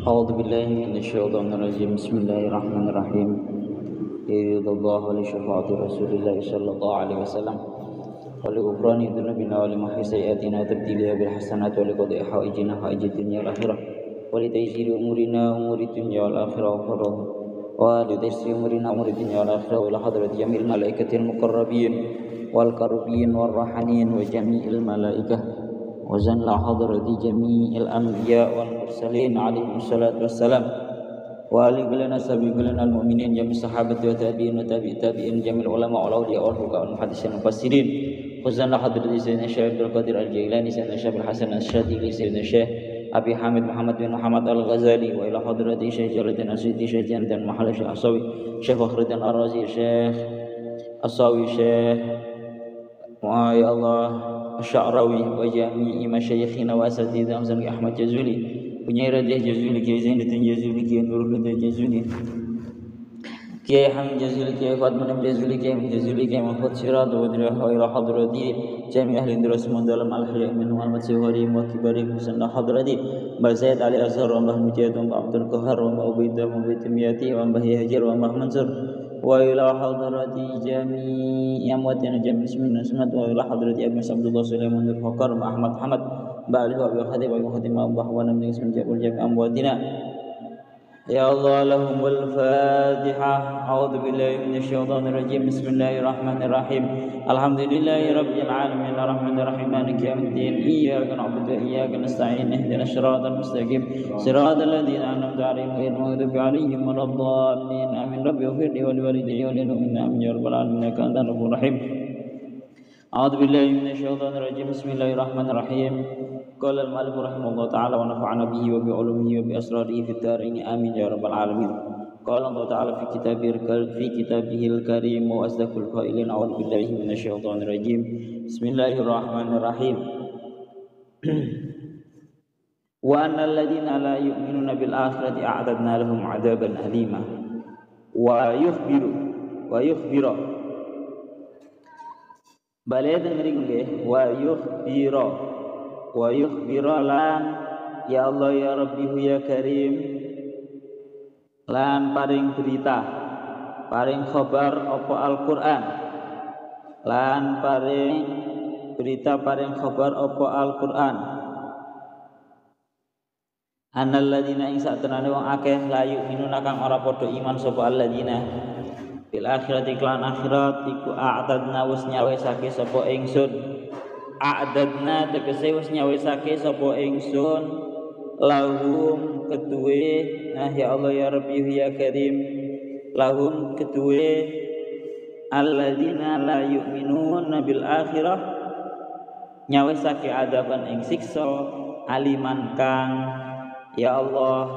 أعوذ بالله من الشيطان الرجيم بسم الله الرحمن الرحيم يريد الله لشفاعة رسول الله صلى الله عليه وسلم ولغفران ذنوبنا ولمحي سيئاتنا وتبديلها بالحسنات ولقضاء حوائجنا حوائج الدنيا والآخرة ولتيسير أمورنا أمور الدنيا والآخرة ولتيسير أمورنا أمور الدنيا والآخرة وإلى حضرة جميع الملائكة المقربين والكربين والراحمين وجميع الملائكة وزن حضرة جميع الأنبياء والمرسلين عليهم الصلاة والسلام وآل لنا سبيل لنا المؤمنين جميع الصحابة والتابعين وتابع التابعين جميع العلماء والأولياء والفقهاء والمحدثين والمفسرين وزن حضرة سيدنا الشيخ عبد القادر الجيلاني سيدنا الشيخ الحسن الشاذلي سيدنا الشيخ أبي حامد محمد بن محمد الغزالي وإلى حضرة الشيخ جلال الدين السيوطي شيخ جلال الدين محل الشيخ الصاوي شيخ فخر الدين الرازي الشيخ الصاوي شيخ يا الله الشعراوي وجميع مشايخنا واساتذة أمزل أحمد جزولي penyair Jazuli Kiai Zainuddin Jazuli Kiai Nurul Huda Jazuli Kiai Hamid Jazuli Kiai Fatman Jazuli Kiai Jazuli Kiai Mahfud Sirad wa Dirah wa ila hadrati jami ahli Indra semua dalam al-hayya min Muhammad Sihari wa kibari musanna hadrati Mbah Zaid Ali Azhar wa Mbah Mujahid wa Mbah Abdul Qahar wa Mbah Ubaidah wa Mbah Timiyati wa Mbah Hajar wa Mbah Mansur wa ila hadrati jami amwatina jami bismillah wa ila hadrati Abu Abdullah Sulaiman al-Fakar wa Ahmad Hamad ba'alihi wa bi'akhadi wa bi'akhadi ma'abah wa namni ismin jabul jami amwatina ya Allah lahumul fatihah a'udhu billahi minasyaitanir rajim bismillahirrahmanirrahim alhamdulillahi rabbil alamin arrahmanirrahim maliki yawmiddin iyyaka na'budu wa iyyaka nasta'in ihdinas siratal mustaqim siratal ladzina an'amta 'alaihim ghairil maghdubi 'alaihim waladdallin amin rabbi ighfirli wa liwalidayya wa lil mu'minina amin ya rabbal alamin innaka antal ghafurur rahim a'udzu billahi minasyaitonir rajim bismillahirrahmanirrahim qala al-mu'allif rahimahullah ta'ala wa nafa'ana bihi wa bi 'ulumihi wa bi asrarihi fid dharain amin ya rabbal alamin qala Allah ta'ala fi kitabihil karim wa asdaqul qailin a'udzu billahi minasyaitonir rajim bismillahirrahmanirrahim wa annal ladzina la yu'minuna bil akhirati a'tadna lahum 'adaban alima wa yukhbiru baladan mriku nggih wa yukhbiru lan ya Allah ya Rabbi ya Karim lan paring berita paring khabar apa Al-Qur'an lan paring berita paring khabar apa Al-Qur'an annal ladzina ing satenane wong akeh la yu'minuna kang ora padha iman sapa alladzina bil akhirati klan akhirat iku a'tadna wis nyawisake sapa ingsun a'dadna tegese wis nyawisake sapa ingsun lahum keduwe ya Allah ya Rabbi ya Karim lahum keduwe alladzina la yu'minuna bil akhirah nyawisake adaban ing siksa aliman kang ya Allah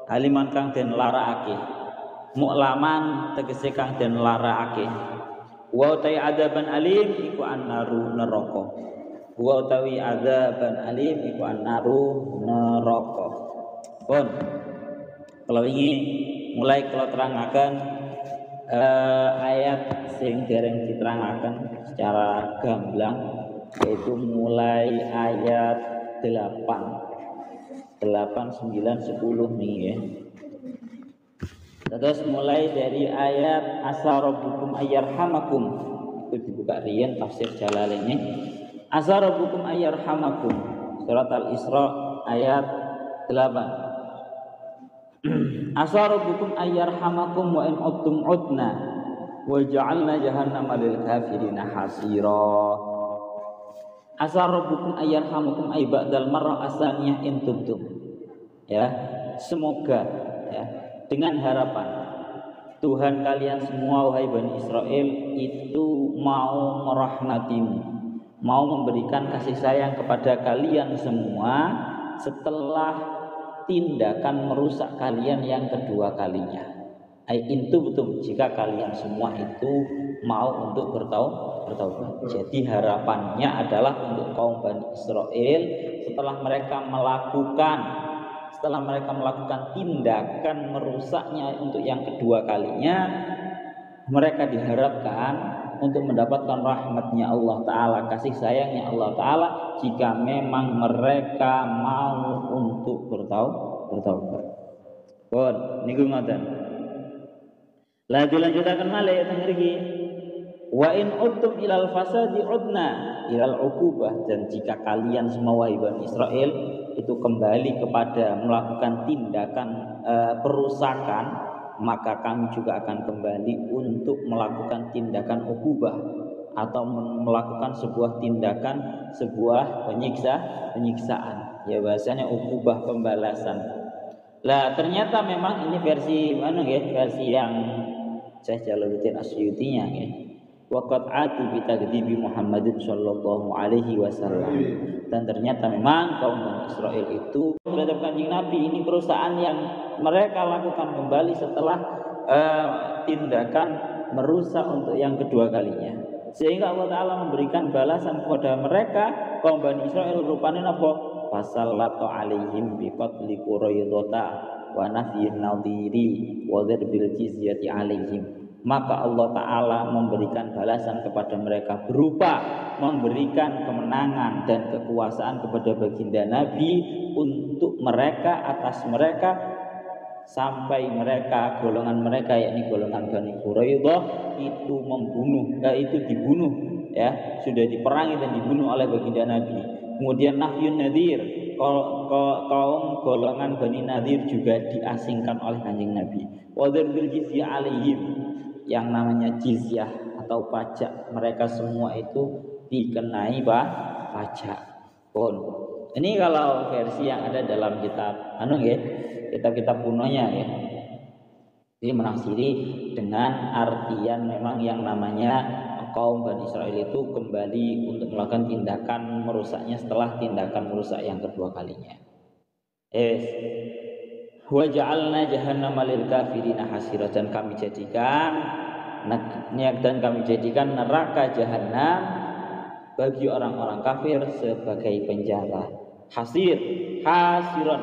aliman kang den larakake mu'laman tegese kang den larakake wa ta'i adaban alim iku annaru neraka wa tawi adaban alim iku annaru neraka pun kalau ini mulai kalau terangaken ayat sing dereng diterangaken secara gamblang yaitu mulai ayat 8 9 10 nih ya. Terus mulai dari ayat asarabukum ayyarhamakum itu dibuka riyen tafsir Jalalaini asarabukum ayyarhamakum surat Al-Isra ayat 8 asarabukum ayyarhamakum wa in uttum udna wa ja'alna jahannama lil kafirina hasira asarabukum ayyarhamakum ay ba'dal marra asaniyah in tubtum ya semoga ya dengan harapan Tuhan kalian semua wahai Bani Israel itu mau merahmatimu mau memberikan kasih sayang kepada kalian semua setelah tindakan merusak kalian yang kedua kalinya itu betul jika kalian semua itu mau untuk bertaubat jadi harapannya adalah untuk kaum Bani Israel setelah mereka melakukan tindakan merusaknya untuk yang kedua kalinya mereka diharapkan untuk mendapatkan rahmatnya Allah Ta'ala, kasih sayangnya Allah Ta'ala jika memang mereka mau untuk bertobat. Pun niku ngoten. Lah dilanjutaken malih teng mriki. Wa in uttum ilal fasadi udna ilal uqubah, dan jika kalian semua wahai Bani Israel itu kembali kepada melakukan tindakan perusakan, maka kami juga akan kembali untuk melakukan tindakan uqubah atau melakukan sebuah tindakan, sebuah penyiksaan. Ya bahasanya uqubah, pembalasan. Lah ternyata memang ini versi mana ya? Versi yang Syekh Jalaluddin Asyutinya ya. Waqad ati bi takdzibi Muhammadin sallallahu alaihi wasallam. Dan ternyata memang kaum Bani Israel itu terhadap Kanjeng Nabi ini perusahaan yang mereka lakukan kembali setelah tindakan merusak untuk yang kedua kalinya. Sehingga Allah Ta'ala memberikan balasan kepada mereka kaum Bani Israel rupanya apa? Fasallatu alaihim biqatli quraidata wa nafyin nadhiri wa dzirbil jizyati alaihim. Maka Allah Ta'ala memberikan balasan kepada mereka berupa memberikan kemenangan dan kekuasaan kepada baginda Nabi untuk mereka, atas mereka, sampai mereka, golongan mereka yakni golongan Bani Quraidah itu dibunuh ya, sudah diperangi dan dibunuh oleh baginda Nabi. Kemudian Nafyun Nadir, kaum golongan Bani Nadir juga diasingkan oleh Kanjeng Nabi. Wadharbil jizyah alaihim, yang namanya jizyah atau pajak, mereka semua itu dikenai pajak. Pun ini kalau versi yang ada dalam kitab kitab-kitab kunonya ya. Jadi menafsiri dengan artian memang yang namanya kaum Bani Israel itu kembali untuk melakukan tindakan merusaknya setelah tindakan merusak yang kedua kalinya. Wa ja'alna jahannama lil kafirina hasira, dan kami jadikan neraka jahanam bagi orang-orang kafir sebagai penjara. Hasiran.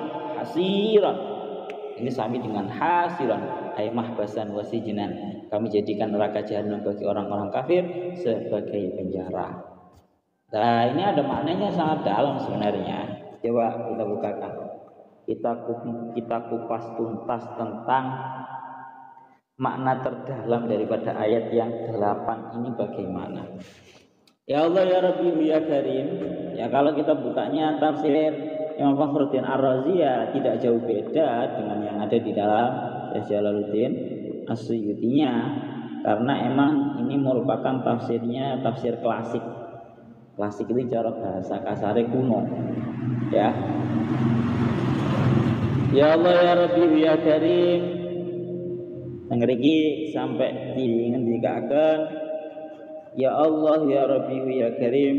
Ini sami dengan hasiran, ay mahbasan wasijinan. Kami jadikan neraka jahanam bagi orang-orang kafir sebagai penjara. Nah, ini ada maknanya sangat dalam sebenarnya. Coba kita bukakan. Kita kupas tuntas tentang makna terdalam daripada ayat yang 8 ini bagaimana. Ya Allah ya Rabbi ya Karim. Ya kalau kita bukanya tafsir Imam Fakhruddin Ar-Razi ya tidak jauh beda dengan yang ada di dalam Syekh Jalaluddin Asyutinya, karena emang ini merupakan tafsirnya tafsir klasik. Klasik itu cara bahasa kasare kuno. Ya. Ya Allah ya Rabbi ya Karim. Ngriki sampai dingendikaken ya Allah ya Rabbi ya Karim.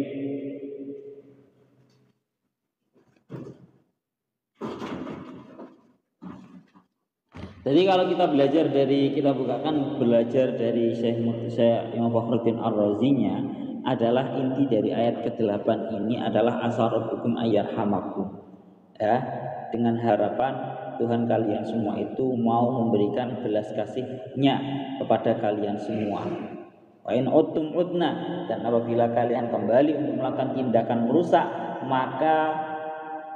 Jadi kalau kita belajar dari Syekh Imam Fakhruddin Ar-Razinya adalah inti dari ayat ke-8 ini adalah asarabukum ayyarhamakum. Ya, dengan harapan Tuhan kalian semua itu mau memberikan belas kasih-Nya kepada kalian semua. Wa in uttum udna, dan apabila kalian kembali untuk melakukan tindakan merusak, maka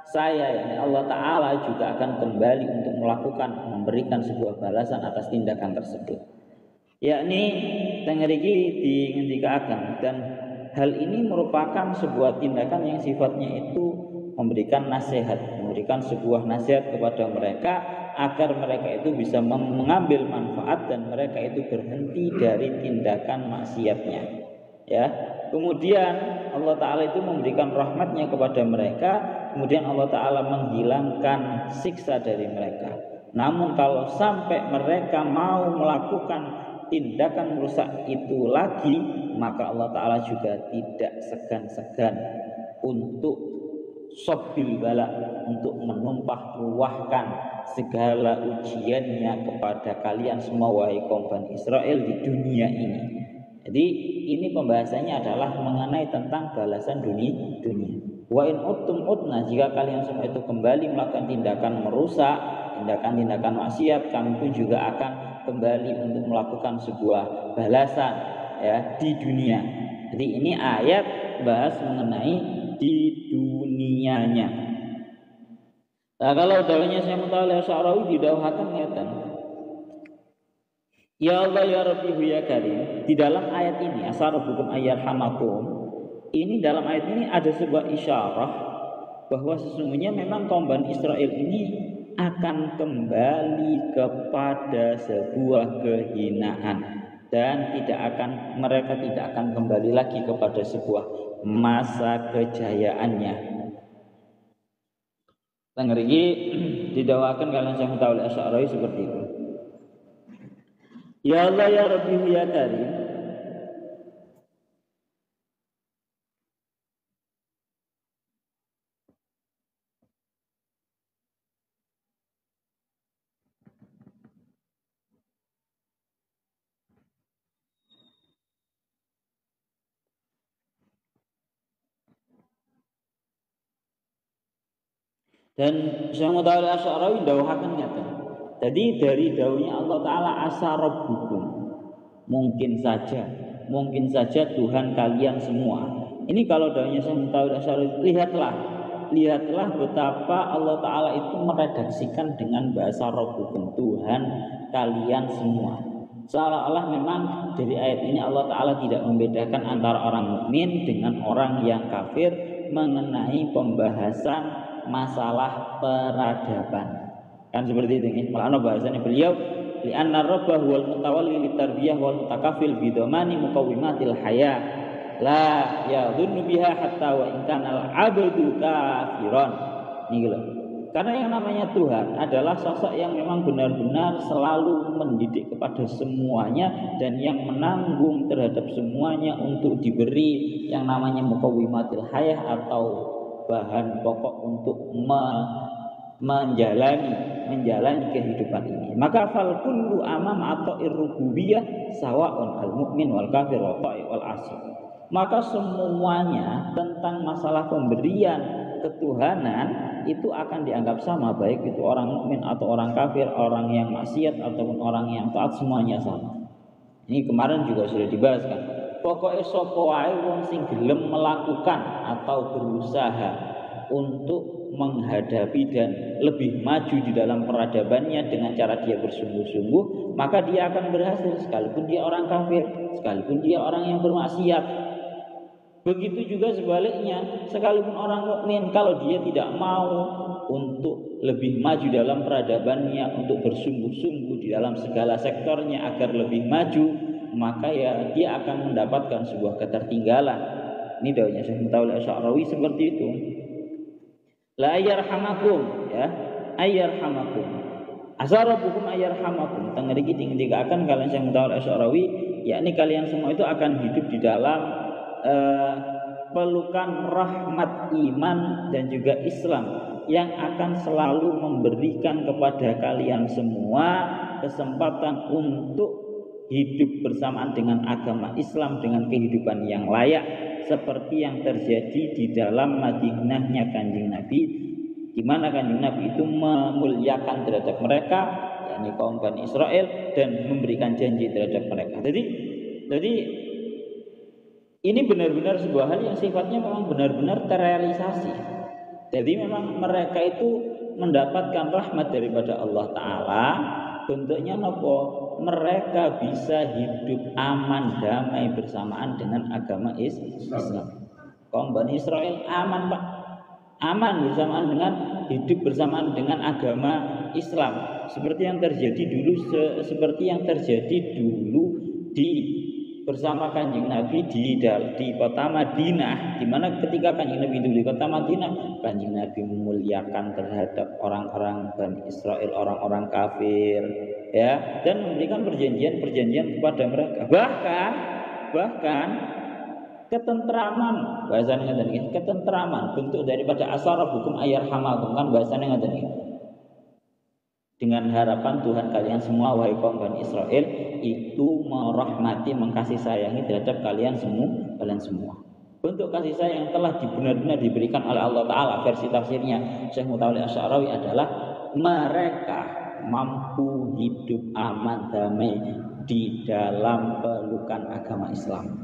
saya yakni Allah Ta'ala juga akan kembali untuk memberikan sebuah balasan atas tindakan tersebut. Yakni tengeriki dingendikaken, dan hal ini merupakan sebuah tindakan yang sifatnya itu memberikan sebuah nasihat kepada mereka agar mereka itu bisa mengambil manfaat dan mereka itu berhenti dari tindakan maksiatnya. Ya, kemudian Allah Ta'ala itu memberikan rahmatnya kepada mereka, kemudian Allah Ta'ala menghilangkan siksa dari mereka. Namun kalau sampai mereka mau melakukan tindakan merusak itu lagi, maka Allah Ta'ala juga tidak segan-segan untuk sobil bala, untuk menumpah ruahkan segala ujiannya kepada kalian semua wahai kaum Bani Israel di dunia ini. Jadi ini pembahasannya adalah mengenai tentang balasan dunia. Wa in uttum utna, jika kalian semua itu kembali melakukan tindakan merusak, tindakan maksiat, kami pun juga akan kembali untuk melakukan sebuah balasan ya di dunia. Jadi ini ayat bahas mengenai di dunianya. Nah, kalau dawuhnya Syekh Mutawalli Asy'arawi didhawuhaken ngeten. Ya Allah ya Rabbi ya Karim. Di dalam ayat ini asarabukum ayyarhamakum. Ini dalam ayat ini ada sebuah isyarah bahwa sesungguhnya memang kaum Bani Israel ini akan kembali kepada sebuah kehinaan dan mereka tidak akan kembali lagi kepada sebuah masa kejayaannya. Tengeriki didawakan kalian Syekh Mutawalli Asy'arawi seperti itu. Ya Allah ya Rabbi ya Karim. Dan Syekh Mutawalli Asy'arawi dawuhaken ngeten. Jadi dari dawuhnya Allah Ta'ala asarabukum. Mungkin saja Tuhan kalian semua. Ini kalau dawuhnya Syekh Mutawalli Asy'arawi, lihatlah betapa Allah Ta'ala itu meredaksikan dengan bahasa rabbukum, Tuhan kalian semua. Seolah-olah memang dari ayat ini Allah Ta'ala tidak membedakan antara orang mukmin dengan orang yang kafir mengenai pembahasan masalah peradaban. Kan seperti itu nih. Malah bahasanya beliau li'anna rabbah wal mutawalli litarbiyah wal mutakafil bidomani muqawwimatil haya la yadhunnu biha hatta wa in kana al-'abdu kafiran. Nih gitu. Karena yang namanya Tuhan adalah sosok yang memang benar-benar selalu mendidik kepada semuanya dan yang menanggung terhadap semuanya untuk diberi yang namanya muqawwimatil hayah atau bahan pokok untuk menjalani kehidupan ini. Maka fal kullu amam ata'ir rububiyah sawa'un al mukmin wal kafir wa ta'i wal asy. Maka semuanya tentang masalah pemberian ketuhanan itu akan dianggap sama, baik itu orang mukmin atau orang kafir, orang yang maksiat ataupun orang yang taat, semuanya sama. Ini kemarin juga sudah dibahas kan. Pokoknya sapa wae wong sing gelem melakukan atau berusaha untuk menghadapi dan lebih maju di dalam peradabannya dengan cara dia bersungguh-sungguh, maka dia akan berhasil sekalipun dia orang kafir, sekalipun dia orang yang bermaksiat. Begitu juga sebaliknya, sekalipun orang mukmin kalau dia tidak mau untuk lebih maju dalam peradabannya, untuk bersungguh-sungguh di dalam segala sektornya agar lebih maju, maka ya dia akan mendapatkan sebuah ketertinggalan. Ini dawuhnya Syekh Mutawalli Asy'arawi seperti itu. La ayyarhamakum, ya, ayyarhamakum. Asarabukum ayyarhamakum. Tengeriki akan kalian Syekh Mutawalli Asy'arawi, yakni kalian semua itu akan hidup di dalam pelukan rahmat iman dan juga Islam yang akan selalu memberikan kepada kalian semua kesempatan untuk hidup bersamaan dengan agama Islam dengan kehidupan yang layak seperti yang terjadi di dalam Madinahnya Kanjeng Nabi, di mana Kanjeng Nabi itu memuliakan terhadap mereka, yakni kaum Bani Israel, dan memberikan janji terhadap mereka. Jadi ini benar-benar sebuah hal yang sifatnya memang benar-benar terrealisasi. Jadi memang mereka itu mendapatkan rahmat daripada Allah Ta'ala. Bentuknya nopo? Mereka bisa hidup aman, damai bersamaan dengan agama Islam. Kaum Bani Israel aman, Pak. Aman bersamaan dengan hidup bersamaan dengan agama Islam. Seperti yang terjadi dulu di bersama Kanjeng Nabi di kota Madinah, di mana ketika Kanjeng Nabi itu di kota Madinah, Kanjeng Nabi memuliakan terhadap orang-orang Bani Israel, orang-orang kafir, ya, dan memberikan perjanjian kepada mereka. Bahkan ketentraman, bahasanya ngaten, ketentraman bentuk daripada asarabukum ayyarhamakum, kan bahasanya ngaten. Dengan harapan Tuhan kalian semua wahai kaum Bani Israel itu merahmati, mengkasih sayangi terhadap kalian semua. Bentuk kasih sayang yang telah benar-benar diberikan oleh Allah Ta'ala, versi tafsirnya Syekh Mutawalli Asy'arawi adalah mereka mampu hidup aman damai di dalam pelukan agama Islam.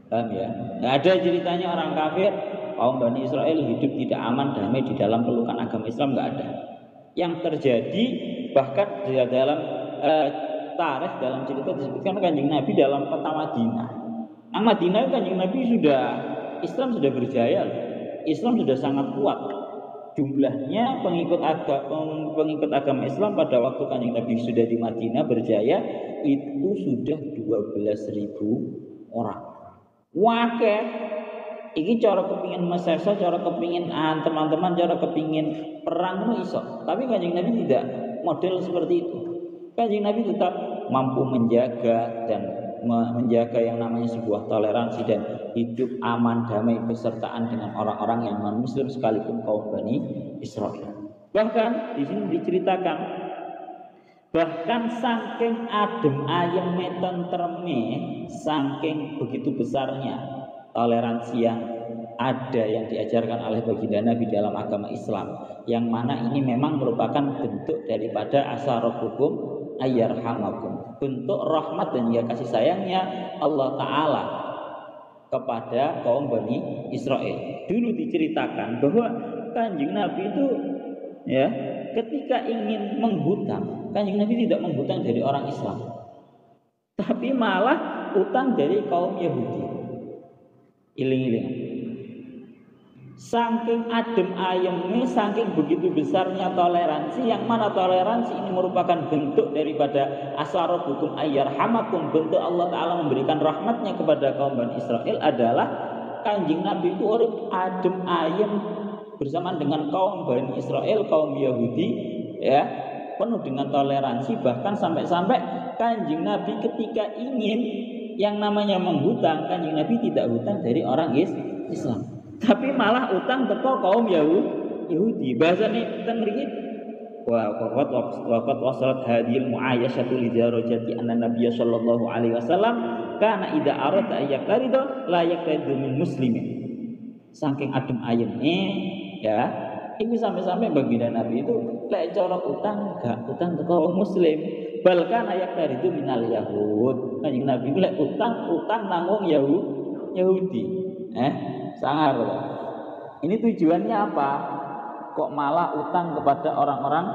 Paham ya? Nggak ada ceritanya orang kafir kaum Bani Israel hidup tidak aman damai di dalam pelukan agama Islam, nggak ada. Yang terjadi bahkan di dalam tarikh, dalam cerita disebutkan Kanjeng Nabi dalam kota Madinah. Nah, Madinah Kanjeng Nabi Islam sudah berjaya, Islam sudah sangat kuat. Jumlahnya pengikut agama Islam pada waktu Kanjeng Nabi sudah di Madinah berjaya itu sudah 12.000 orang. Wakeh, iki cara kepingin meserso, cara kepingin teman-teman, cara kepingin perang itu iso. Tapi Kanjeng Nabi tidak model seperti itu. Kanjeng Nabi tetap mampu menjaga yang namanya sebuah toleransi dan hidup aman, damai, bersertaan dengan orang-orang yang non-muslim sekalipun kaum Bani Israel. Bahkan di sini diceritakan, bahkan saking adem ayem tentreme, saking begitu besarnya toleransi yang ada yang diajarkan oleh baginda Nabi dalam agama Islam, yang mana ini memang merupakan bentuk daripada asarabukum ayyarhamakum, bentuk rahmat dan juga kasih sayangnya Allah Ta'ala kepada kaum Bani Israel. Dulu diceritakan bahwa Kanjeng Nabi itu ya, ketika ingin menghutang, Kanjeng Nabi tidak menghutang dari orang Islam, tapi malah utang dari kaum Yahudi. Iling-iling. Saking adem ayemnya, saking begitu besarnya toleransi, yang mana toleransi ini merupakan bentuk daripada asarabukum ayyarhamakum, bentuk Allah Ta'ala memberikan rahmatnya kepada kaum Bani Israel adalah Kanjeng Nabi itu adem ayem bersamaan dengan kaum Bani Israel, kaum Yahudi, ya, penuh dengan toleransi. Bahkan sampai-sampai Kanjeng Nabi ketika ingin yang namanya menghutang, Kanjeng Nabi tidak hutang dari orang Islam, tapi malah utang teko kaum Yahudi. Bahasane teng mriki waqat wasalat hadhil muayyasyatu li darajati anna nabiyya sallallahu alaihi wasallam kana idza arada ayyaqrida la yaqridu min muslimin. Saking adem ayemnya ya, itu sampai-sampai baginda Nabi itu lek cara utang gak utang teko muslim, bahkan ayaqridu minal yahud. Kanjeng Nabi itu lek utang nanggung Yahudi. Sangar. Ini tujuannya apa? Kok malah utang kepada orang-orang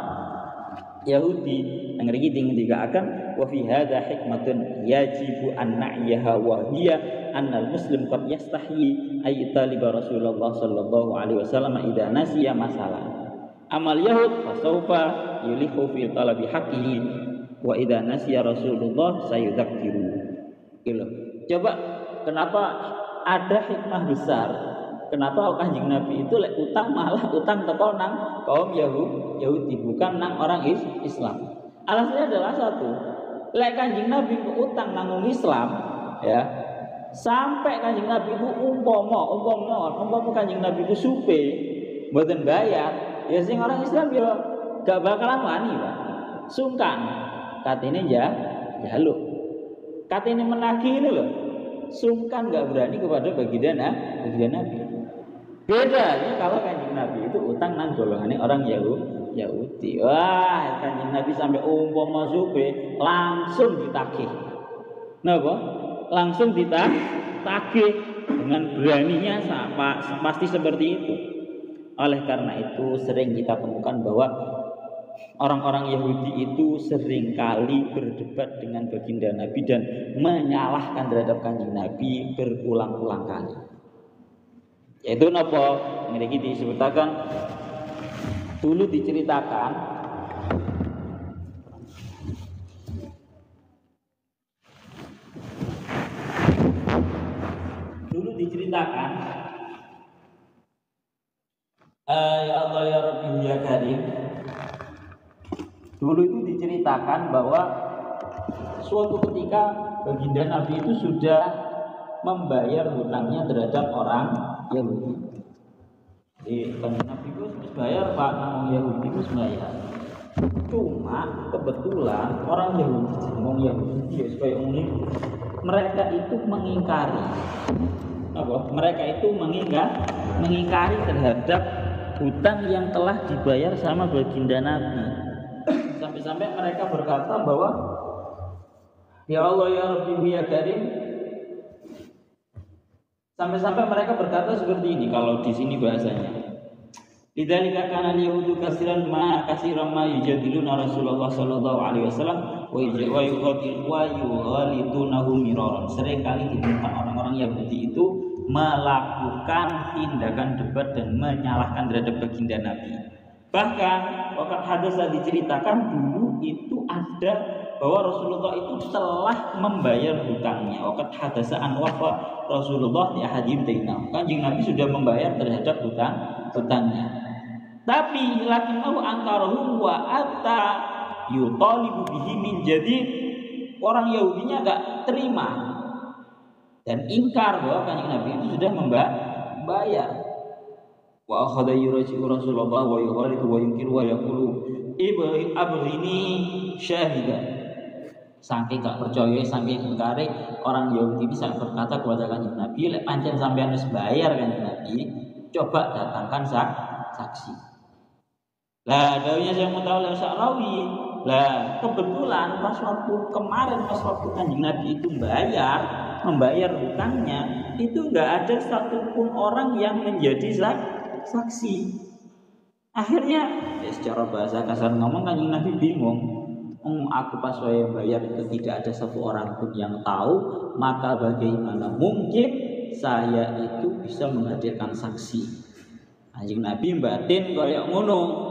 Yahudi? Yang iki dikatakan wa fi hadza hikmatun yajibu an na'yaha wa hiya annal muslim qad yastahi ay taliba Rasulullah sallallahu alaihi wasallam idza nasiya masalah. Amal yahud fasaufa yulihu fi talabi haqqihi wa idza nasiya Rasulullah sayudzakiru. Gitu. Coba kenapa ada hikmah besar, kenapa Kanjeng Nabi itu lek utang malah utang teko nang kaum Yahudi, bukan nang orang Islam. Alasannya adalah satu, lek Kanjeng Nabi utang nang Islam ya, sampai Kanjeng Nabi itu umpama Kanjeng Nabi itu supe mboten bayar, ya sing orang Islam ya gak bakalan wani, Pak. Sungkan katene jaluk, katene menagih ini loh. Sungkan gak berani kepada baginda Nabi. Bedanya kalau Kanjeng Nabi itu utang nang golongane orang Yahudi. Wah, Kanjeng Nabi sampai umpama supe langsung ditagih. Napa? Langsung ditagih dengan beraninya pasti seperti itu. Oleh karena itu sering kita temukan bahwa orang-orang Yahudi itu seringkali berdebat dengan baginda Nabi dan menyalahkan terhadap Kanjeng Nabi berulang-ulang kali. Yaitu napa? Niki disebutkan dulu diceritakan ya Allah ya Rabbi ya Karim. Dulu itu diceritakan bahwa suatu ketika baginda Nabi itu sudah membayar hutangnya terhadap orang Yahudi. Kanjeng Nabi itu harus bayar, Pak, nang Yahudi itu bayar. Cuma kebetulan orang Yahudi ya supaya umum mereka itu mengingkari mereka itu mengingkari terhadap hutang yang telah dibayar sama baginda Nabi. Sampai-sampai mereka berkata bahwa ya Allah ya Rabbi ya Karim, Sampai-sampai mereka berkata seperti ini kalau di sini bahasanya. Lidzalika kana al-yahudu katsiran ma yujadiluna Rasulullah sallallahu alaihi wasallam wa yughalidunahu miraran. Sering kali diminta orang-orang Yahudi itu melakukan tindakan debat dan menyalahkan terhadap baginda Nabi. Bahkan waktu hadasa diceritakan dulu itu ada bahwa Rasulullah itu telah membayar hutangnya. Waktu hadasa an wafa Rasulullah di ahadim dainah. Kanjeng Nabi sudah membayar terhadap hutangnya. Tapi lakinnahu angkarahu wa atta yutalibu bihi min jadid. Orang Yahudinya enggak terima dan ingkar bahwa Kanjeng Nabi itu sudah membayar. Wa akhadha yuraji'u Rasulullah wa yughalitu wa yunkiru wa yaqulu abghini syahida. Saking gak percaya, saking ingkare, orang Yahudi bisa berkata kepada Kanjeng Nabi, lek pancen sampean wis bayar Kanjeng Nabi, coba datangkan saksi. Lah, dawuhnya Syekh Mutawalli Sya'rawi. Lah, kebetulan pas waktu Kanjeng Nabi itu membayar hutangnya, itu enggak ada satupun orang yang menjadi saksi. Akhirnya, secara bahasa kasar ngomong Kanjeng Nabi bingung. Aku pas saya bayar itu tidak ada satu orang pun yang tahu, maka bagaimana mungkin saya itu bisa menghadirkan saksi? Kanjeng Nabi batin kayak ngono.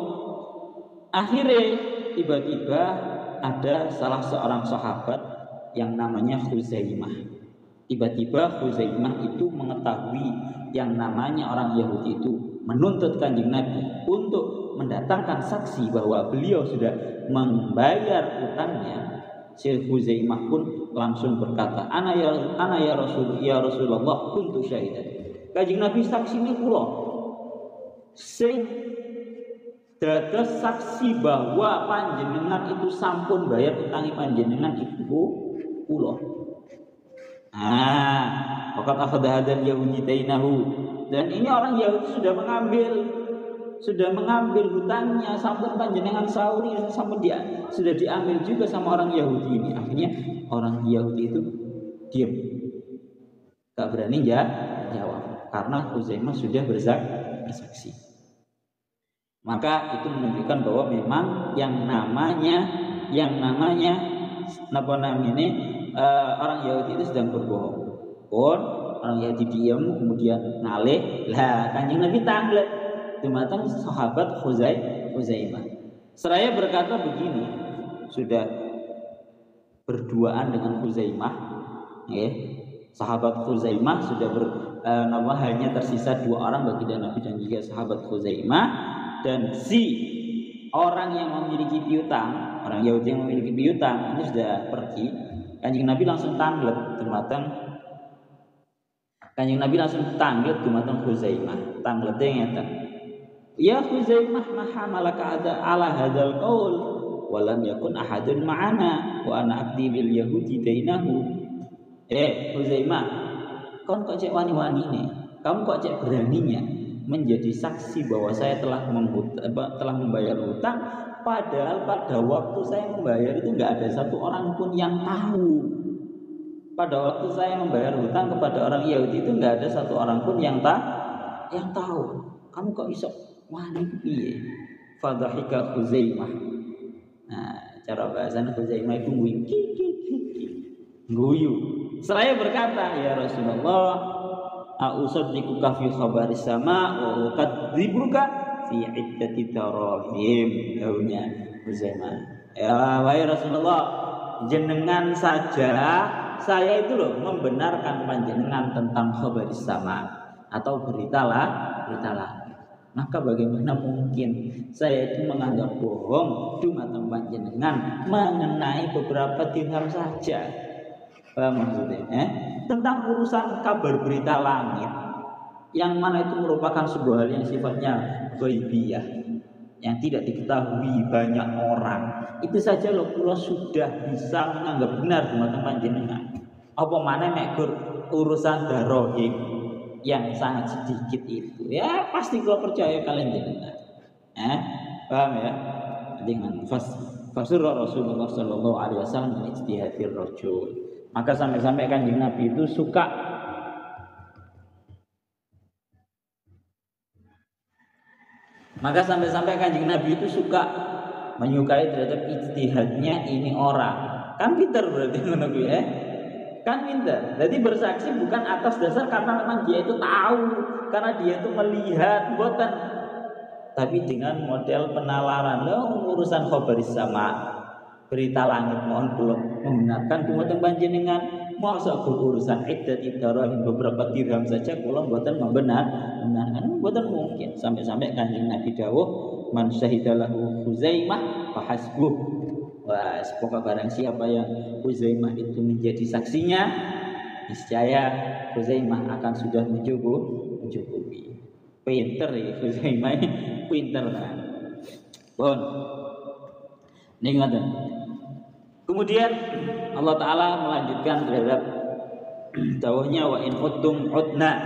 Akhirnya tiba-tiba ada salah seorang sahabat yang namanya Khuzaimah. Tiba-tiba Khuzaimah itu mengetahui yang namanya orang Yahudi itu menuntut Kanjeng Nabi untuk mendatangkan saksi bahwa beliau sudah membayar utangnya. Syekh Khuzaimah pun langsung berkata, ana ya Rasulullah kuntu syahidan. Kanjeng Nabi saksi ini kula sing dados saksi bahwa panjenengan itu sampun bayar utangi panjenengan itu kula. Waqad akhadha hadzal yahudi dainahu. Dan ini orang Yahudi sudah mengambil hutangnya, sampun panjenengan sauri, sampun sudah diambil juga sama orang Yahudi ini. Akhirnya orang Yahudi itu diam, tak berani jawab karena Khuzaimah sudah bersaksi. Maka itu menunjukkan bahwa memang yang namanya orang Yahudi itu sedang berbohong. Orang Yahudi diam kemudian ngalih. Lah Kanjeng Nabi tanglet dumateng sahabat Khuzaimah. Seraya berkata begini, sudah berduaan dengan Khuzaimah, sahabat Khuzaimah sudah hanya tersisa 2 orang baginda Nabi dan juga sahabat Khuzaimah. Dan si orang yang memiliki piutang, orang Yahudi yang memiliki piutang ini sudah pergi. Kanjeng Nabi langsung tanglet dumateng Khuzaimah. Tanglete ngeten. Ya Khuzaimah, ma hamalaka ala hadzal qaul wa lam yakun ahadun ma'ana wa ana aqdi bil yahudi dainahu. Khuzaimah, kon kok cek wani-wani nih? Kamu kok cek beraninya menjadi saksi bahwa saya telah membayar hutang, padahal pada waktu saya membayar itu enggak ada satu orang pun yang tahu. Pada waktu saya membayar hutang kepada orang Yahudi itu enggak ada satu orang pun yang tahu. Kamu kok iso wani piye? Fadhahika Khuzaimah. Nah, cara bahasanya Khuzaimah itu guyu. Seraya berkata, ya Rasulullah, a'usaddiquka fi khabaris sama wa ukadzibuka fi iddati darahim. Daunnya Khuzaimah, ya wahai Rasulullah, jenengan saja saya itu loh membenarkan panjenengan tentang khabaris sama atau beritalah. Maka bagaimana mungkin saya itu menganggap bohong dumateng panjenengan mengenai beberapa dirham saja? Paham maksudnya? Tentang urusan kabar berita langit, yang mana itu merupakan sebuah hal yang sifatnya ghaibiyah, yang tidak diketahui banyak orang. Itu saja loh kula sudah bisa menganggap benar dumateng panjenengan. Apa maneh nek urusan darahim yang sangat sedikit itu, ya pasti kula percaya kalian jenengan. Paham ya? Dengan fasurra Rasulullah sallallahu alaihi wasallam min ijtihadir rajul. Maka sampai-sampai Kanjeng Nabi itu suka Maka sampai-sampai Kanjeng Nabi itu suka menyukai terhadap ijtihadnya ini orang. Kan pinter berarti ngono kuwi Kan pinter. Jadi bersaksi bukan atas dasar karena memang dia itu tahu, karena dia itu melihat, bukan. Tapi dengan model penalaran, urusan khobaris sama berita langit mohon belum menggunakan dumateng panjenengan masa urusan iddat idarahim beberapa dirham saja kula mboten membenarkan mboten mungkin. Sampai-sampai Kanjeng Nabi dawuh man syahidalahu Huzaimah fahasbuh. Wah, pokok barang siapa yang Huzaimah itu menjadi saksinya, niscaya Huzaimah akan sudah mencukupi. Pinter ya Huzaimah, pinter kan. Bon. Ningaten. Kemudian Allah Ta'ala melanjutkan terhadap dawuhnya wa in uttum udna.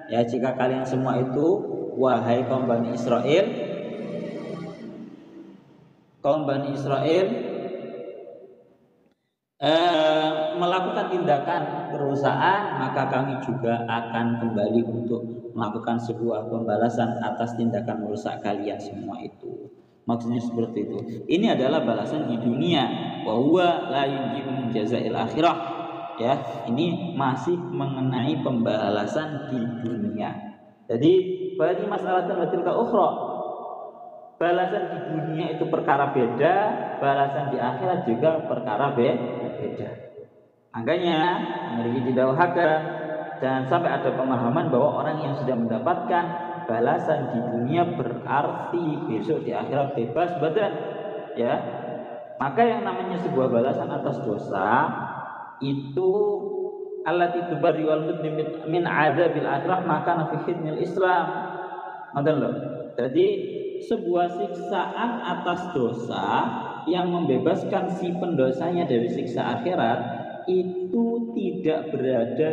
Ya, jika kalian semua itu wahai kaum Bani Israel melakukan tindakan perusahaan, maka kami juga akan kembali untuk melakukan sebuah pembalasan atas tindakan merusak kalian semua itu. Maksudnya seperti itu. Ini adalah balasan di dunia. Wa huwa la yunjibu min jazail akhirah. Ya, ini masih mengenai pembalasan di dunia. Jadi, bagi masalah tilka ukhra, balasan di dunia itu perkara beda, balasan di akhirat juga perkara beda. Makanya mari didhawuhaken jangan sampai ada pemahaman bahwa orang yang sudah mendapatkan balasan di dunia berarti besok di akhirat bebas badan, ya. Maka yang namanya sebuah balasan atas dosa itu allati tubarri wal mudnim min adzabil akhirah maka fi hidnil Islam. Ngoten lho. Jadi sebuah siksaan atas dosa yang membebaskan si pendosanya dari siksa akhirat itu tidak berada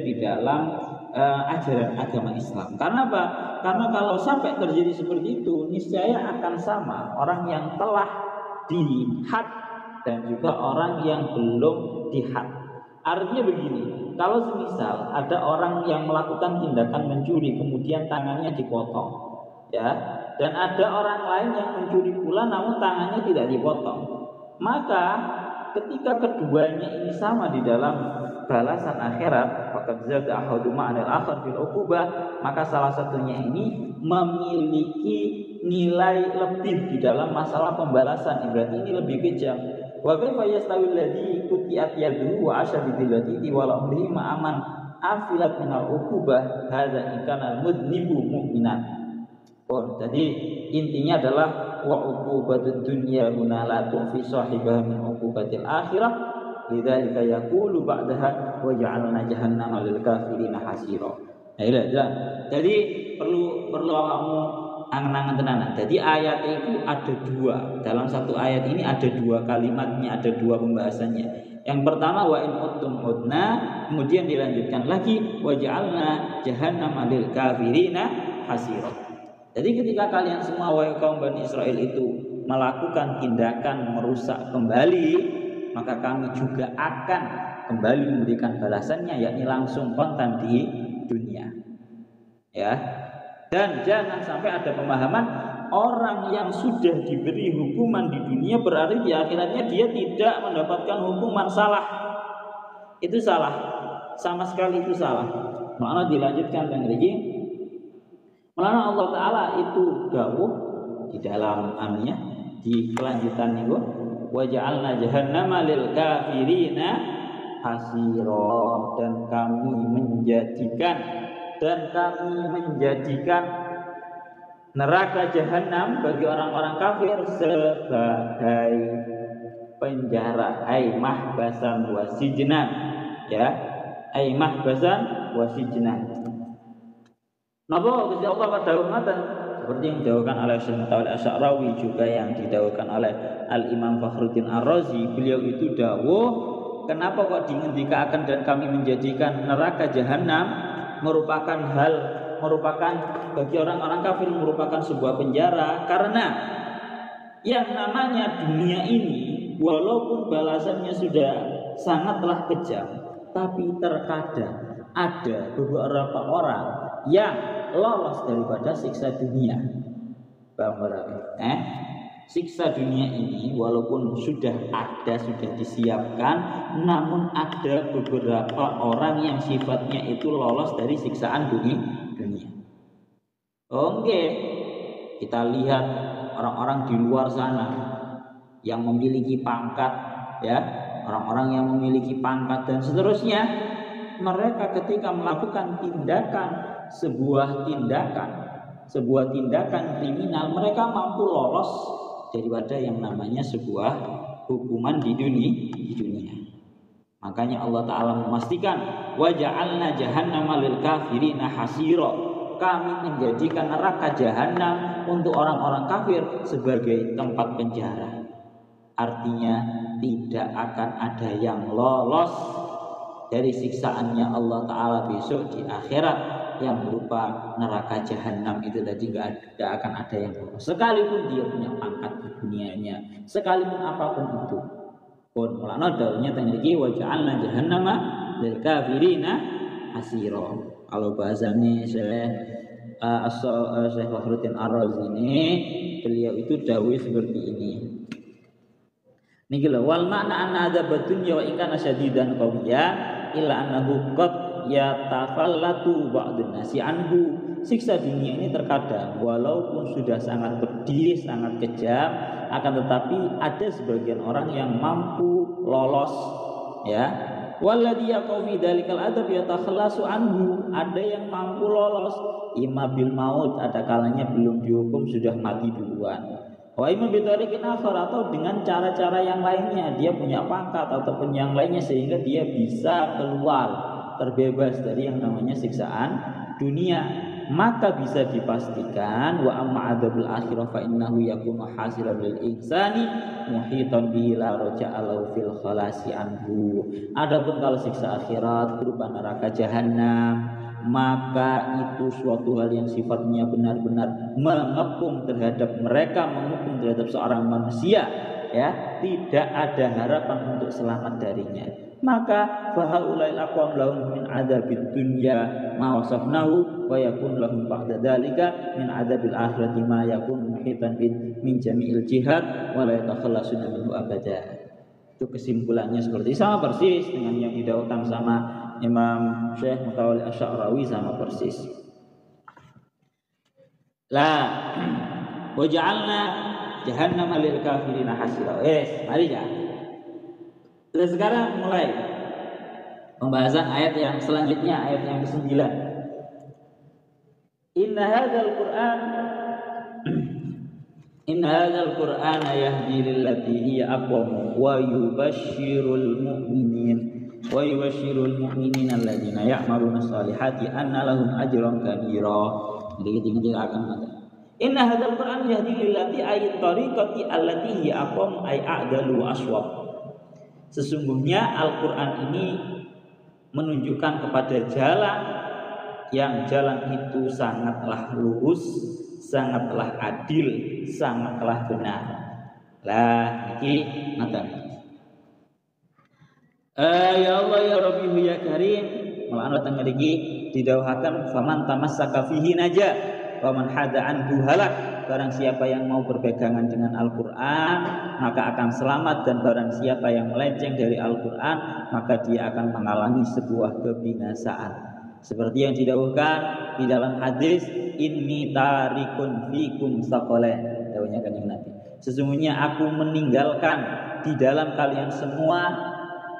di dalam ajaran agama Islam. Karena apa? Karena kalau sampai terjadi seperti itu, niscaya akan sama orang yang telah dihad dan juga orang yang belum dihad. Artinya begini, kalau semisal ada orang yang melakukan tindakan mencuri kemudian tangannya dipotong, ya, dan ada orang lain yang mencuri pula namun tangannya tidak dipotong, maka ketika keduanya ini sama di dalam balasan akhirat, faqad zada ahaduma 'anil akhar fil 'uqubah, maka salah satunya ini memiliki nilai lebih di dalam masalah pembalasan. Berarti ini lebih kejam. Wa kaifa yastawi alladhi qutiat yaduhu wa asyadidil ladhi wa la umrihi ma'aman afilat minal 'uqubah hadza in kana al-mudnibu mu'minan. Oh, jadi intinya adalah wa uqubatud dunya huna la tufi sahibaha min uqubatil akhirah lidzalika yaqulu ba'daha wa ja'alna jahannama lil kafirina hasira. Jadi perlu kamu angen-angen tenanan. Jadi ayat itu ada dua. Dalam satu ayat ini ada dua kalimatnya, ada dua pembahasannya. Yang pertama wa in uttum udna, kemudian dilanjutkan lagi wa ja'alna jahannama lil kafirina hasira. Jadi ketika kalian semua wahai kaum Bani Israel itu melakukan tindakan merusak kembali, maka kami juga akan kembali memberikan balasannya, yakni langsung kontan di dunia. Ya. Dan jangan sampai ada pemahaman orang yang sudah diberi hukuman di dunia berarti di akhiratnya dia tidak mendapatkan hukuman. Salah. Itu salah. Sama sekali itu salah. Makna dilanjutkan dengan lagi. Melana Allah Ta'ala itu dawuh di dalam anunya, di kelanjutan itu wa ja'alna jahannama lil kafirina hasira, dan kami menjadikan neraka jahanam bagi orang-orang kafir sebagai penjara, ai mahbasan wasijnan, ya, ai mahbasan wasijnan. Napa Gusti Allah dawuh ngoten seperti yang didawuhkan oleh Syekh Mutawalli Asy'arawi, juga yang didawuhkan oleh Al Imam Fakhruddin Ar-Razi. Beliau itu dawuh, kenapa kok dingendikaken dan kami menjadikan neraka jahanam merupakan bagi orang-orang kafir merupakan sebuah penjara? Karena yang namanya dunia ini walaupun balasannya sudah sangatlah kejam, tapi terkadang ada beberapa orang yang lolos daripada siksa dunia. Siksa dunia ini walaupun sudah disiapkan, namun ada beberapa orang yang sifatnya itu lolos dari siksaan dunia. Oke, kita lihat orang-orang di luar sana yang memiliki pangkat, ya, orang-orang yang memiliki pangkat dan seterusnya, mereka ketika melakukan sebuah tindakan kriminal, mereka mampu lolos daripada yang namanya sebuah hukuman di dunia. Makanya Allah Ta'ala memastikan wa ja'alna jahannama lil kafirina hasira. Kami menjadikan neraka jahanam untuk orang-orang kafir sebagai tempat penjara. Artinya tidak akan ada yang lolos dari siksaannya Allah Ta'ala besok di akhirat yang berupa neraka jahanam itu tadi. Tidak akan ada yang lolos sekalipun dia punya pangkat di dunianya, sekalipun apapun itu pun. Mulanya dalilnya tadi wa ja'alna jahannama lil kafirina hasira. Kalau bahasanya Syekh Fakhruddin Ar-Razi ini, beliau itu dawuh seperti ini. Niki lho, wal makna anna adzab dunya wa in kana syadidan qawiyan illa annahu qad yatafallatu ba'dun nasi anhu. Siksa dunia ini terkadang walaupun sudah sangat pedih, sangat kejam, akan tetapi ada sebagian orang yang mampu lolos, ya. Walladhi yaqau fi dzalikal adab yatakhallasu anhu. Ada yang mampu lolos imma bil maut, ada kalanya belum dihukum sudah mati duluan. Wa imma bi tariqin akhar, atau dengan cara-cara yang lainnya, dia punya pangkat ataupun yang lainnya sehingga dia bisa keluar terbebas dari yang namanya siksaan dunia. Maka bisa dipastikan wa amma adzabul akhirah fa innahu yakunu hasilan lil insani muhitan bihi la raja'alahu fil khalasi anhu. Adapun kalau siksa akhirat berupa neraka jahanam, maka itu suatu hal yang sifatnya benar-benar mengepung terhadap mereka, mengepung terhadap seorang manusia, ya, tidak ada harapan untuk selamat darinya. Maka fahaulail aqwam lahum min adzabid dunya ma wasafnahu wa yakun lahum ba'da dzalika min adzabil akhirati ma yakun muhitan min jami'il jihad wa la yatakhallasuna minhu abada. Itu kesimpulannya seperti sama persis dengan yang didawuhkan sama Imam Syekh Mutawalli Asy-Sya'rawi, sama persis. Wa ja'alna jahannama lil kafirina hasira. Mari ya. Sekarang mulai pembahasan ayat yang selanjutnya, ayat yang ke-9. Inna hadzal Qur'ana yahdi lillati hiya aqwam wa yubashshirul mu'minina alladziina ya'maluna shalihati anna lahum ajran kabira. Jadi kita akan mengatakan inna hadzal Qur'an yahdi lillati ayat tariqati allati hiya aqwam ay a'dalu wa aswab. Sesungguhnya Al-Quran ini menunjukkan kepada jalan itu sangatlah lurus, sangatlah adil, sangatlah benar. Iki ngeten. Ya Allah ya Rabbi ya Karim, malah teng mriki didhawuhaken faman tamassaka fihi naja wa man hada anhu halak. Barang siapa yang mau berpegangan dengan Al-Quran maka akan selamat, dan barang siapa yang melenceng dari Al-Quran maka dia akan mengalami sebuah kebinasaan. Seperti yang didhawuhkan di dalam hadis, inni tarikun fikum saqalain, dawuhnya Kanjeng Nabi, sesungguhnya aku meninggalkan di dalam kalian semua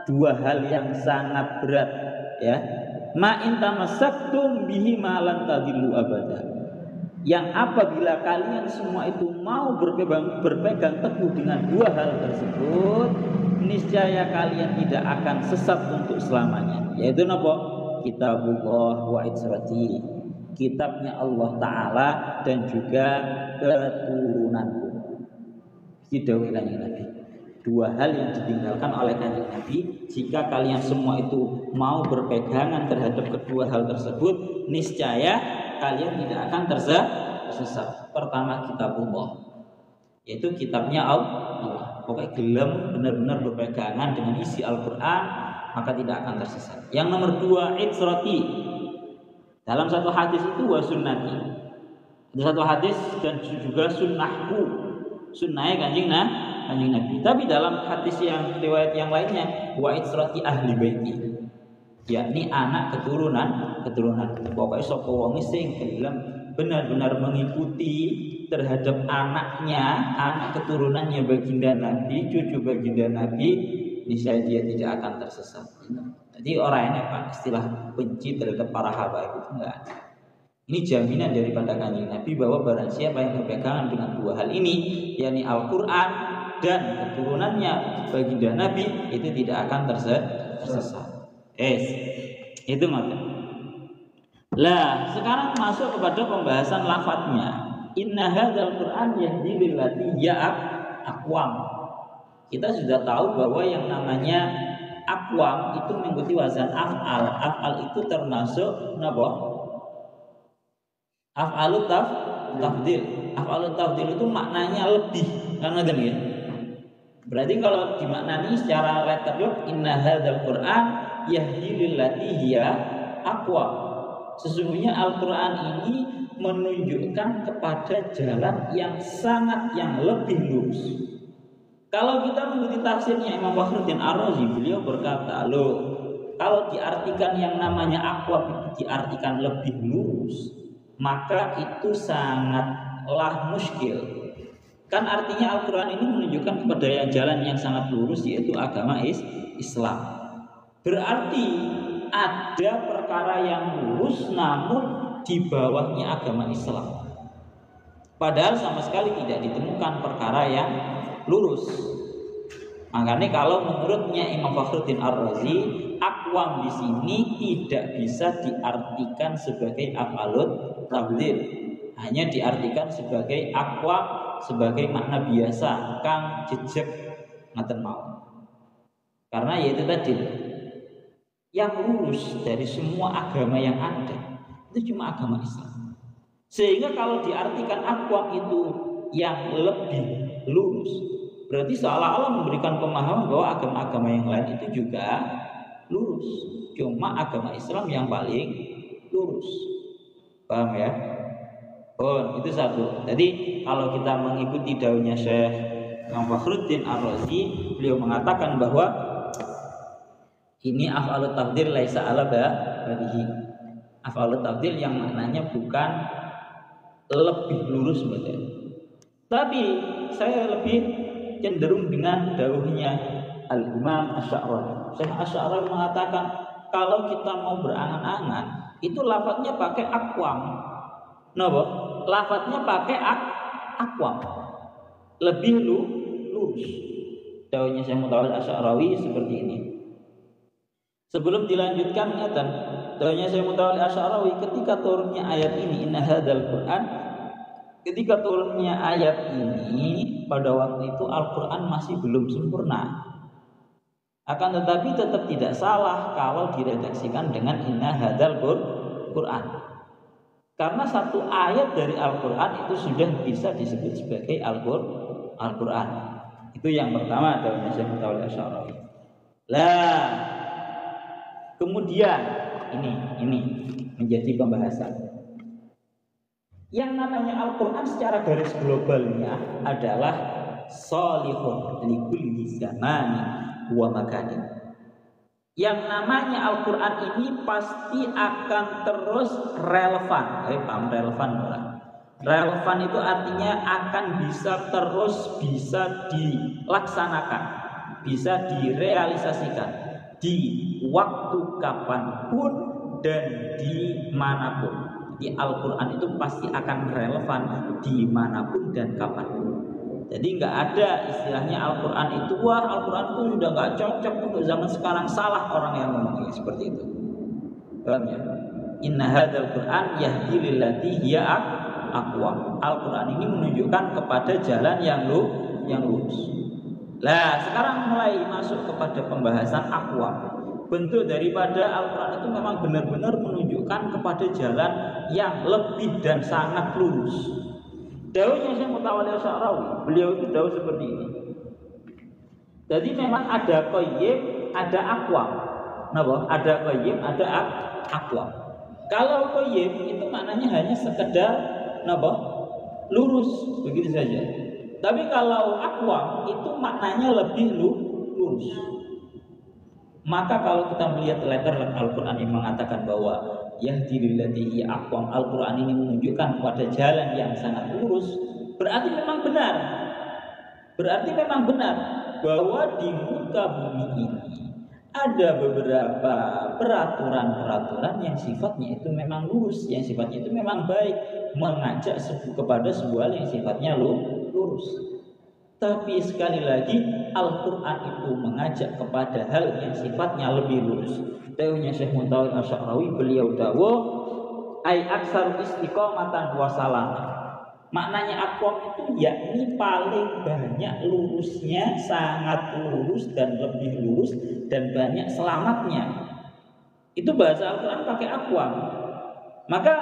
dua hal yang sangat berat, ya. Ma in tamassaktum bihi ma lan tadillu abada. Yang apabila kalian semua itu mau berpegang teguh dengan dua hal tersebut, niscaya kalian tidak akan sesat untuk selamanya. Yaitu napa? Kitabullah wa itsrati, kitabnya Allah Ta'ala dan juga keturunanku. Dawuh Kanjeng Nabi. Dua hal yang ditinggalkan oleh Kanjeng Nabi, jika kalian semua itu mau berpegangan terhadap kedua hal tersebut, niscaya kalian tidak akan tersesat. Pertama kitabullah, yaitu kitabnya Allah. Pokoknya gelem benar-benar berpegangan dengan isi Al-Quran, maka tidak akan tersesat. Yang nomor dua itsrati, Dalam satu hadis itu wa sunnati. Ada satu hadis dan juga sunnahku. Sunnahnya kanjeng Nabi. Tapi dalam hadis yang riwayat yang lainnya wa itsrati ahli baiti. Yakni anak keturunan. Pokoknya sapa wong sing gelem benar-benar mengikuti terhadap anaknya, anak keturunannya baginda Nabi, cucu baginda Nabi, niscaya dia tidak akan tersesat. Jadi orang ini Pak, istilah benci terhadap para habaib itu enggak ada. Ini jaminan daripada kanjeng Nabi bahwa barang siapa yang berpegangan dengan dua hal ini, yakni Al-Quran dan keturunannya baginda Nabi, itu tidak akan tersesat. Itu maksudnya. Lah, sekarang masuk kepada pembahasan lafadznya. Inna hadzal Qur'an yahdi lillati hiya aqwam. Kita sudah tahu bahwa yang namanya aqwam itu mengikuti wazan af'al. Af'al itu termasuk napa? Af'alut tafdil. Af'alut tafdil itu maknanya lebih. Kan ngoten nggih? Berarti kalau dimaknani secara letterlock inna hadzal Qur'an yahdi lillati hiya aqwam. Sesungguhnya Al-Quran ini menunjukkan kepada jalan yang lebih lurus. Kalau kita mengikuti tafsirnya Imam Fakhruddin Ar-Razi, beliau berkata, kalau diartikan yang namanya aqwam itu diartikan lebih lurus, maka itu sangatlah muskil. Kan artinya Al-Quran ini menunjukkan kepada jalan yang sangat lurus, yaitu agama Islam. Berarti ada perkara yang lurus namun di bawahnya agama Islam. Padahal sama sekali tidak ditemukan perkara yang lurus. Makanya kalau menurutnya Imam Fakhruddin Ar-Razi, aqwam di sini tidak bisa diartikan sebagai af'alut tafdil. Hanya diartikan sebagai aqwam, sebagai makna biasa, kang jejeg ngaten mawon. Karena yaitu tadi yang lurus dari semua agama yang ada itu cuma agama Islam. Sehingga kalau diartikan aqwam itu yang lebih lurus, berarti seolah-olah memberikan pemahaman bahwa agama-agama yang lain itu juga lurus. Cuma agama Islam yang paling lurus. Paham ya? Oh, itu satu. Jadi kalau kita mengikuti daunnya Syekh Imam Fakhruddin Ar-Razi, beliau mengatakan bahwa ini af'alut tafdil laisa ala badihi. Af'alut tafdil yang maknanya bukan lebih lurus betul. Tapi saya lebih cenderung dengan dawuhnya Al-Imam Asy'ari. Syekh Asy'ari mengatakan kalau kita mau berangan-angan itu lafadznya pakai aqwam. Napa? Lafadznya pakai aqwam. Lebih lurus. Dawuhnya Syekh Mutawalli Asy'ari seperti ini. Sebelum dilanjutkan ingatan, doanya Syekh Mutawalli Asy'ari ketika turunnya ayat ini inna hadzal Qur'an, ketika turunnya ayat ini pada waktu itu Al-Qur'an masih belum sempurna. Akan tetapi tetap tidak salah kalau diredaksikan dengan inna hadzal Qur'an. Karena satu ayat dari Al-Qur'an itu sudah bisa disebut sebagai Al-Qur'an. Itu yang pertama doanya Syekh Mutawalli Asy'ari. Lah, kemudian ini menjadi pembahasan. Yang namanya Al-Quran secara garis globalnya adalah sholihun likulli zamani wa makanin. Yang namanya Al-Quran ini pasti akan terus relevan. Paham relevan orang? Relevan itu artinya akan bisa dilaksanakan, bisa direalisasikan di waktu kapanpun dan dimanapun. Di Al-Quran itu pasti akan relevan dimanapun dan kapanpun. Jadi nggak ada istilahnya Al-Quran itu wah Al-Quran itu sudah nggak cocok untuk zaman sekarang. Salah orang yang ngomongnya seperti itu. Paham ya? Inna hadzal Quran yahdi lillati hiya aqwam. Al-Quran ini menunjukkan kepada jalan yang lurus. Lah sekarang mulai masuk kepada pembahasan aqwam. Bentuk daripada Al-Quran itu memang benar-benar menunjukkan kepada jalan yang lebih dan sangat lurus. Dawuhnya Syekh Mutawalli Asy'ari, beliau itu dawuh seperti ini. Jadi memang ada qayyim, ada aqwam. Napa? Ada qayyim, ada aqwam. Kalau qayyim itu maknanya hanya sekedar napa? Lurus, begitu saja. Tapi kalau aqwam itu maknanya lebih lurus. Maka kalau kita melihat letter Al-Qur'an yang mengatakan bahwa yahdi lillati aqwam, Al-Qur'an ini menunjukkan kepada jalan yang sangat lurus, berarti memang benar. Berarti memang benar bahwa di muka bumi ini ada beberapa peraturan-peraturan yang sifatnya itu memang lurus, yang sifatnya itu memang baik, mengajak kepada sebuah yang sifatnya lurus. Tapi sekali lagi Al-Quran itu mengajak kepada hal yang sifatnya lebih lurus. Dawuhnya Syekh Muntawil Asy'arawi, beliau dawuh ai aksar istiqomatan wa salam. Maknanya aqwam itu yakni paling banyak lurusnya, sangat lurus dan lebih lurus dan banyak selamatnya. Itu bahasa Al-Quran pakai aqwam. Maka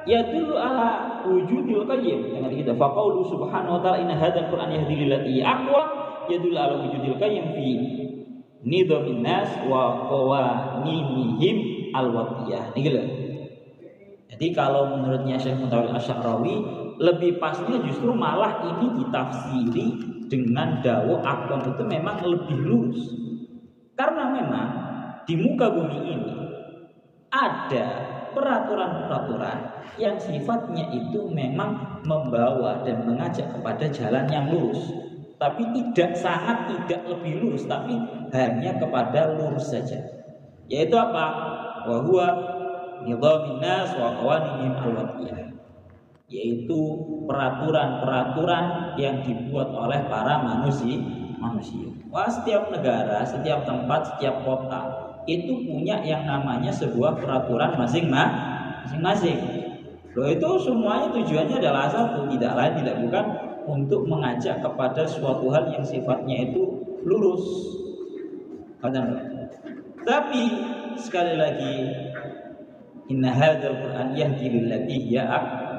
ya dulu ala wujudil qayyim. Dengan kita faqaulu subhanahu wa ta'ala inna hadzal qur'an yahdi lillati aqwam yadullu ala wujudil qayyim fi nidhamin nas wa qawaninihim al-wadiyah. Ini lho. Jadi kalau menurutnya Syekh Muntawil Asy'arawi, lebih pasnya justru malah ini ditafsiri dengan dawuh aqwam itu memang lebih lurus. Karena memang di muka bumi ini ada peraturan-peraturan yang sifatnya itu memang membawa dan mengajak kepada jalan yang lurus, tapi sangat tidak lebih lurus, tapi hanya kepada lurus saja. Yaitu apa? Wa huwa nidhamin nas wa qawaninihim al-wadiyah. Yaitu peraturan-peraturan yang dibuat oleh para manusia. Wah, setiap negara, setiap tempat, setiap kota itu punya yang namanya sebuah peraturan masing-masing. Loh, itu semuanya tujuannya adalah satu, tidak lain tidak bukan untuk mengajak kepada suatu hal yang sifatnya itu lurus. Tapi sekali lagi, inna hadzal qur'an yahdi lillati hiya aqwam.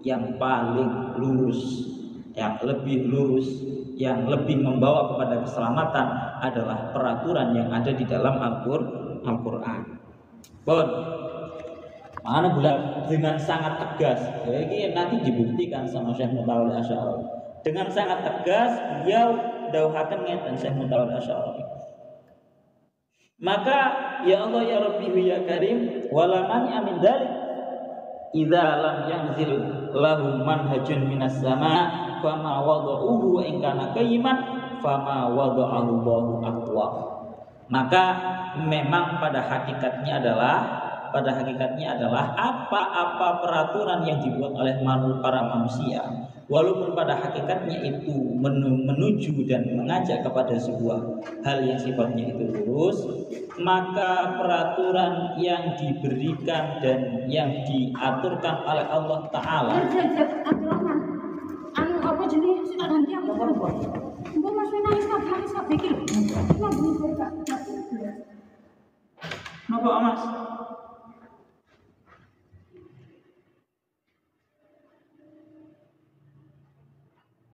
Yang paling lurus, yang lebih lurus, yang lebih membawa kepada keselamatan adalah peraturan yang ada di dalam Al-Quran. Mana bulan dengan sangat tegas. Jadi nanti dibuktikan sama Syekh Muntawil Asy'arawi. Dengan sangat tegas beliau dawuhaken ngeten Syekh Muntawil Asy'arawi. Maka ya Allah ya Rabbi ya Karim wala mani amin dzalik idza lam yanzil lahu manhajun minas sama fama wada'uhu wa in kana qayyiman fama wada'ahu Allahu aqwa. Maka memang pada hakikatnya adalah apa-apa peraturan yang dibuat oleh para manusia, walaupun pada hakikatnya itu menuju dan mengajak kepada sebuah hal yang sifatnya itu lurus, maka peraturan yang diberikan dan yang diaturkan oleh Allah Ta'ala apa jenis nanti aku mbok masih nangis kabeh iki lho. Napa Mas?